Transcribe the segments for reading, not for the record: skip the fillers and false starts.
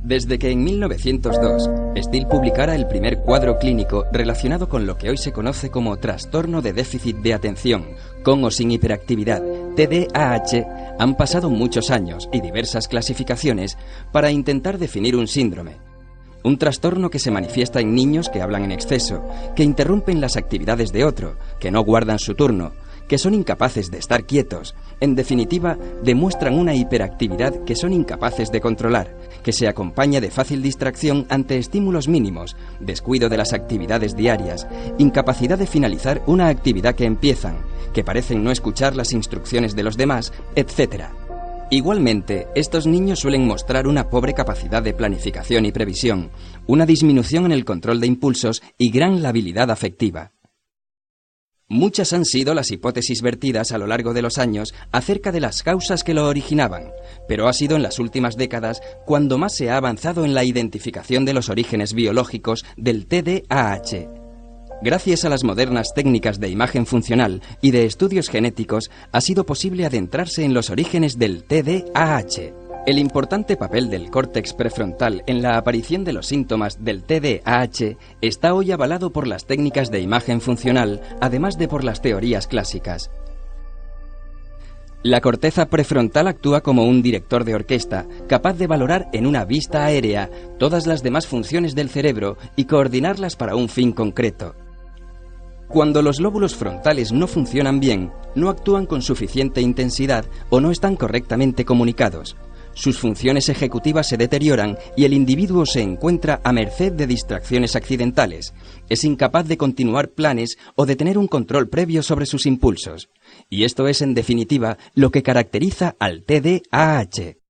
Desde que en 1902 Steele publicara el primer cuadro clínico relacionado con lo que hoy se conoce como trastorno de déficit de atención, con o sin hiperactividad, TDAH, han pasado muchos años y diversas clasificaciones para intentar definir un síndrome. Un trastorno que se manifiesta en niños que hablan en exceso, que interrumpen las actividades de otro, que no guardan su turno, que son incapaces de estar quietos, en definitiva, demuestran una hiperactividad que son incapaces de controlar, que se acompaña de fácil distracción ante estímulos mínimos, descuido de las actividades diarias, incapacidad de finalizar una actividad que empiezan, que parecen no escuchar las instrucciones de los demás, etc. Igualmente, estos niños suelen mostrar una pobre capacidad de planificación y previsión, una disminución en el control de impulsos y gran labilidad afectiva. Muchas han sido las hipótesis vertidas a lo largo de los años acerca de las causas que lo originaban, pero ha sido en las últimas décadas cuando más se ha avanzado en la identificación de los orígenes biológicos del TDAH. Gracias a las modernas técnicas de imagen funcional y de estudios genéticos, ha sido posible adentrarse en los orígenes del TDAH. El importante papel del córtex prefrontal en la aparición de los síntomas del TDAH está hoy avalado por las técnicas de imagen funcional, además de por las teorías clásicas. La corteza prefrontal actúa como un director de orquesta, capaz de valorar en una vista aérea todas las demás funciones del cerebro y coordinarlas para un fin concreto. Cuando los lóbulos frontales no funcionan bien, no actúan con suficiente intensidad o no están correctamente comunicados. Sus funciones ejecutivas se deterioran y el individuo se encuentra a merced de distracciones accidentales. Es incapaz de continuar planes o de tener un control previo sobre sus impulsos. Y esto es, en definitiva, lo que caracteriza al TDAH.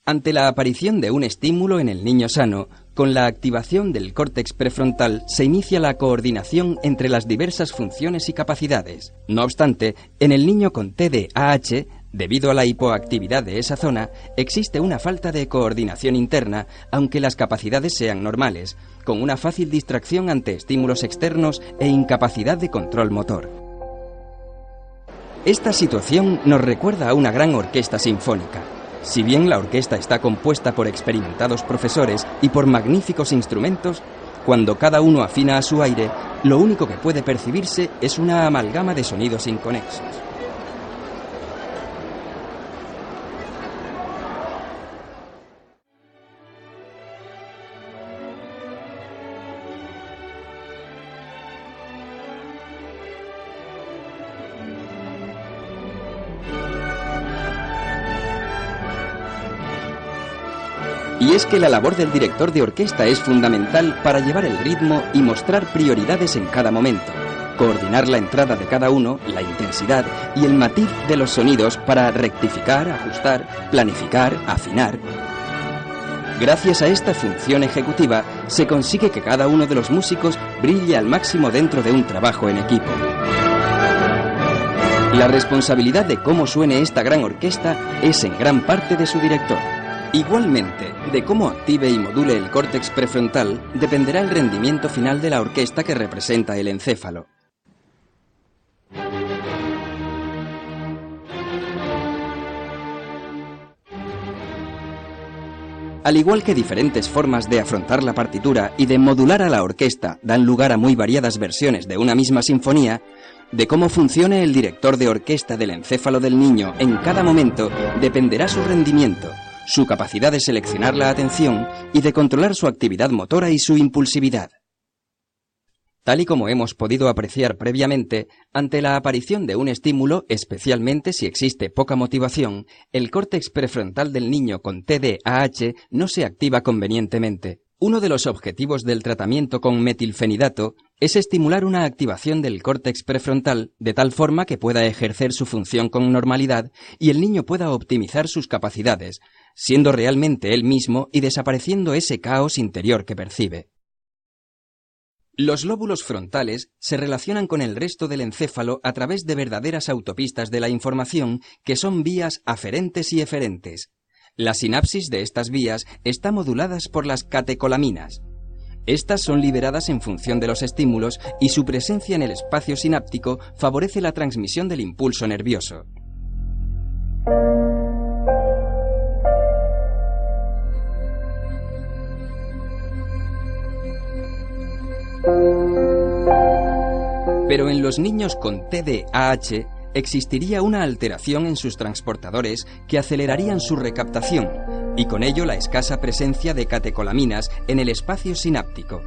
Ante la aparición de un estímulo en el niño sano, con la activación del córtex prefrontal se inicia la coordinación entre las diversas funciones y capacidades. No obstante, en el niño con TDAH, debido a la hipoactividad de esa zona, existe una falta de coordinación interna, aunque las capacidades sean normales, con una fácil distracción ante estímulos externos e incapacidad de control motor. Esta situación nos recuerda a una gran orquesta sinfónica. Si bien la orquesta está compuesta por experimentados profesores y por magníficos instrumentos, cuando cada uno afina a su aire, lo único que puede percibirse es una amalgama de sonidos inconexos. Y es que la labor del director de orquesta es fundamental para llevar el ritmo y mostrar prioridades en cada momento, coordinar la entrada de cada uno, la intensidad y el matiz de los sonidos para rectificar, ajustar, planificar, afinar. Gracias a esta función ejecutiva, se consigue que cada uno de los músicos brille al máximo dentro de un trabajo en equipo. La responsabilidad de cómo suene esta gran orquesta es en gran parte de su director. Igualmente, de cómo active y module el córtex prefrontal dependerá el rendimiento final de la orquesta que representa el encéfalo. Al igual que diferentes formas de afrontar la partitura y de modular a la orquesta dan lugar a muy variadas versiones de una misma sinfonía, de cómo funcione el director de orquesta del encéfalo del niño en cada momento dependerá su rendimiento, su capacidad de seleccionar la atención y de controlar su actividad motora y su impulsividad. Tal y como hemos podido apreciar previamente, ante la aparición de un estímulo, especialmente si existe poca motivación, el córtex prefrontal del niño con TDAH no se activa convenientemente. Uno de los objetivos del tratamiento con metilfenidato es estimular una activación del córtex prefrontal de tal forma que pueda ejercer su función con normalidad y el niño pueda optimizar sus capacidades, siendo realmente él mismo y desapareciendo ese caos interior que percibe. Los lóbulos frontales se relacionan con el resto del encéfalo a través de verdaderas autopistas de la información que son vías aferentes y eferentes. La sinapsis de estas vías está moduladas por las catecolaminas. Estas son liberadas en función de los estímulos y su presencia en el espacio sináptico favorece la transmisión del impulso nervioso. Pero en los niños con TDAH existiría una alteración en sus transportadores que acelerarían su recaptación y con ello la escasa presencia de catecolaminas en el espacio sináptico.